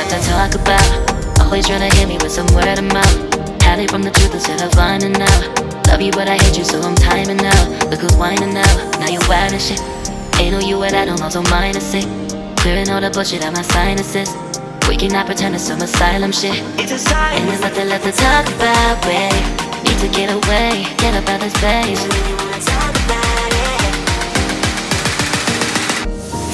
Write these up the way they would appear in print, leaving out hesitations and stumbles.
lot to talk about. Always trying to hit me with some word of mouth. Hide from the truth instead of finding out. Love you but I hate you so I'm timing out. Look who's whining now, now you wild and shit. Ain't no you at I don't also minus it. Clearing all the bullshit out my sinuses. We cannot pretend it's some asylum shit. It's a sign. And there's nothing left to talk about, babe. Need to get away, get up out this place.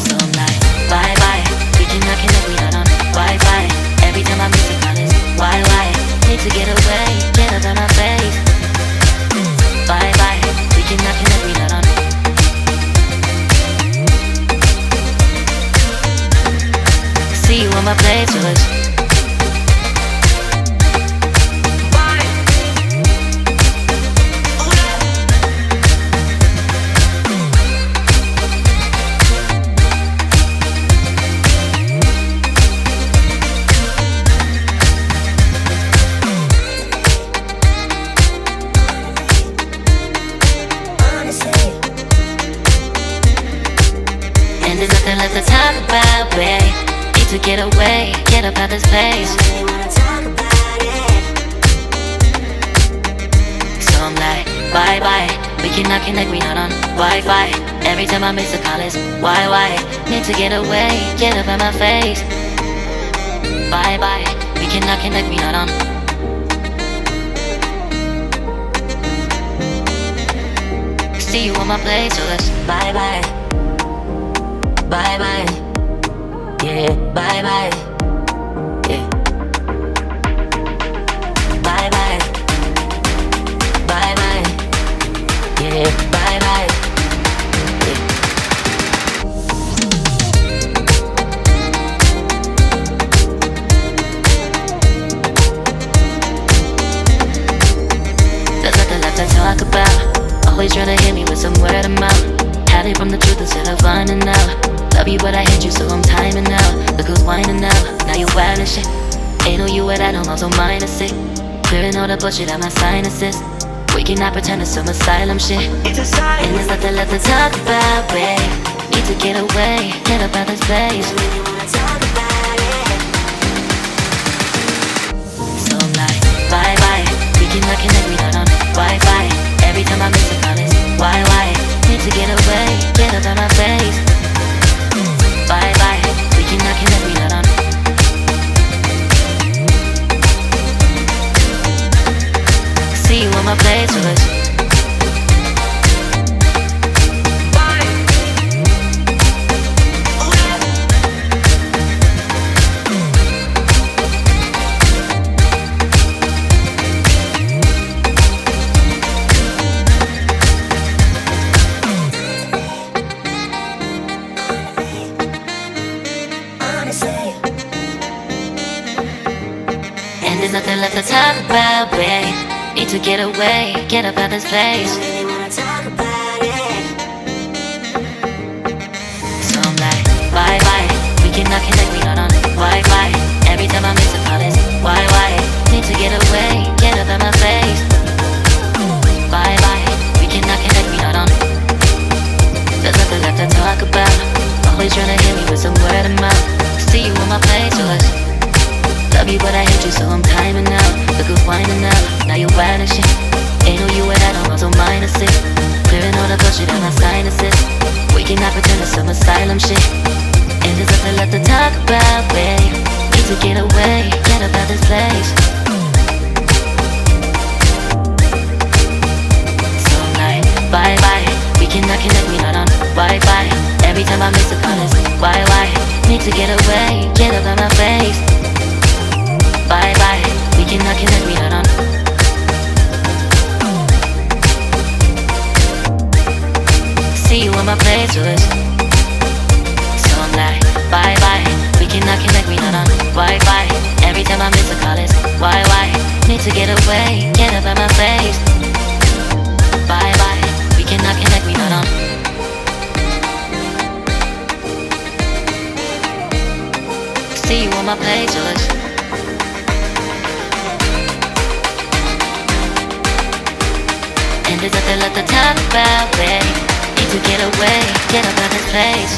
So I'm like, bye bye. We cannot connect, we not on Wi-Fi. Every time I miss a call it's why? Need to get away, get up out my face. Bye bye. We cannot connect, we not on. See you on my playlist. And there's nothing left to talk about, babe. Need to get away, get up out this place. So I'm like, bye bye. We cannot connect, we not on Wi-Fi. Every time I miss a call it's why? Need to get away, get up out my face. Bye bye. We cannot connect, we not on. See you on my playlist. Bye bye. Bye bye. Yeah, bye bye. Yeah. Bye bye. Bye bye. Yeah, bye bye. Yeah. There's nothing left to talk about. Always trying to hit me with some word of mouth. Hide from the truth instead of finding out. Love you but I hate you so I'm timing out. Look who's whining now, now you wild and shit. Ain't no you at I don't also minus it. Clearing all the bullshit out my sinuses. We cannot pretend it's some asylum shit. It's a sign. And there's nothing left to talk about, babe. Need to get away, get up out this place. So I'm like, bye bye. We cannot connect, we not on Wi-Fi. Every time I miss a call it's why? Need to get away, get up out my face. Bye bye, we cannot connect, we not on. See you on my playlist. And there's nothing left to talk about, babe. Need to get away, get up out this place. So I'm like, bye bye. We cannot connect, we not on Wi-Fi. Every time I miss a call it's why? Need to get away, get up out my face. Bye bye. We cannot connect, we not on. There's nothing left to talk about. Always trying to hit me with some word of mouth. See you on my playlist. Love you but I hate you so I'm timing out. Look who's whining now, now you wild and shit. Ain't no you at I don't also minus it. Clearing all the bullshit out my sinuses. We cannot pretend it's some asylum shit. And there's nothing left to talk about, babe. Need to get away, get up out this place. So I'm like, bye bye. We cannot connect, we not on Wi-Fi. Every time I miss a call it's why? Need to get away, get up out my face. Bye bye, we cannot connect, we not on. See you on my playlist. So I'm like, bye bye. We cannot connect, we not on Wi-Fi. Every time I miss a call it's why? Need to get away, get up out my face. Bye bye, we cannot connect, we not on. See you on my playlist. And there's nothing left to talk about, babe. Need to get away, get up out this place.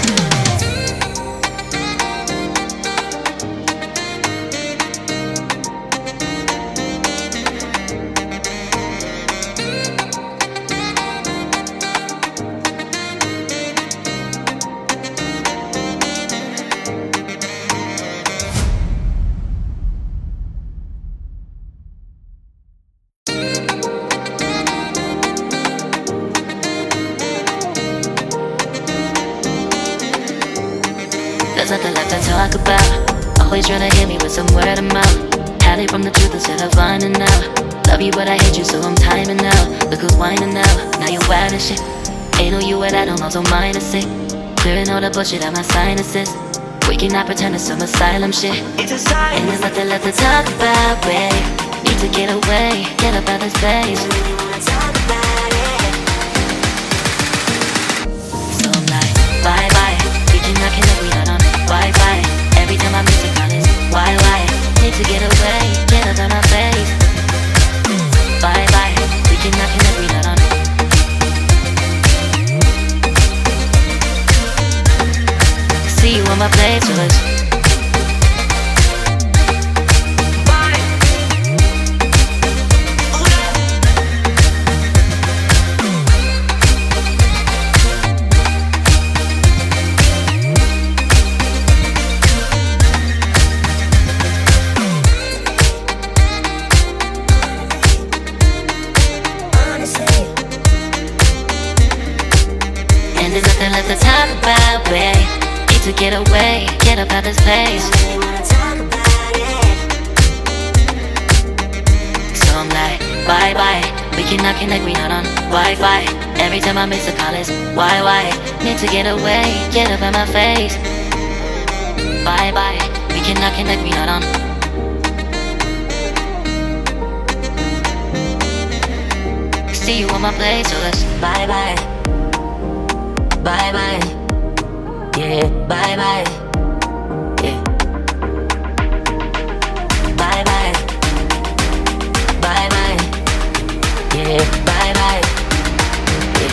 lot to talk about. Always trying to hit me with some word of mouth. Hide it from the truth instead of finding out. Love you but I hate you so I'm timing out. Look who's whining now, now you wild and shit. Ain't no you what I don't know, so mine is sick. Clearing all the bullshit out my sinuses. We cannot pretend it's some asylum shit. It's a sign. And there's nothing left to talk about, babe. Need to get away, get up out this place. I really wanna talk about it. So I'm like, bye bye. We cannot connect, we not on Wi-Fi. Every time I miss a call is why? Need to get away, get up out my face. Bye bye. We cannot connect, we not on. See you on my playlist. And there's nothing left to talk about, babe. Need to get away, get up out this place. I really wanna talk about it. So I'm like, bye bye. We cannot connect, we not on Wi-Fi. Every time I miss a call is why? Need to get away, get up out my face. Bye bye. We cannot connect, we not on. See you on my place, so let's bye bye. Bye bye. Yeah, bye bye. Yeah. Bye bye. Bye bye. Yeah, bye bye. Yeah.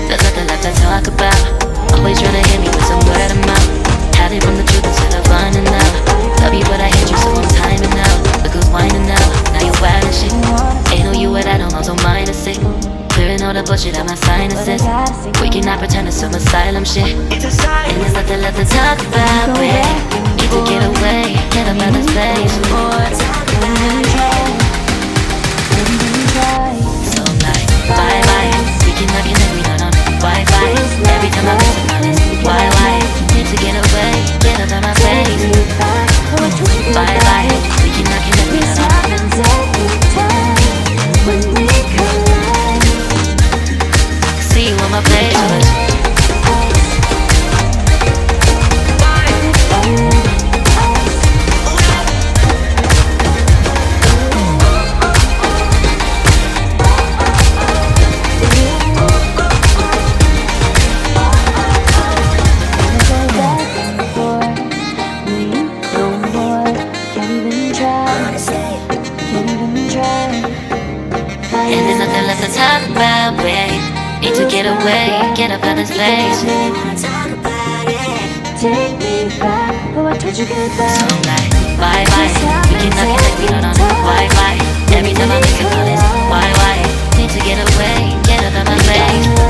There's nothing left to talk about. Always trying to hit me with some word of mouth. Hide it from the truth instead of finding out. Love you but I hate you so I'm timing out. Look who's whining now, now you wild and shit. Ain't no you what I don't know, so mine is sick. Clearing all the bullshit out my sinuses. We cannot pretend it's some asylum shit. And there's nothing left to talk about, babe. Need to get away, get up out this place. So I'm like, bye bye. We cannot connect, we not on Wi-Fi. Every time I miss a call is why? Need to get away, get up out my face. Bye bye. We cannot connect, we not on. See you on my playlist. And there's nothing left to talk about, babe. Need to get away, get up out this place. So I'm like, bye bye. We cannot connect, we not on Wi-Fi. Every time I miss a call is why? Need to get away, get up out my face.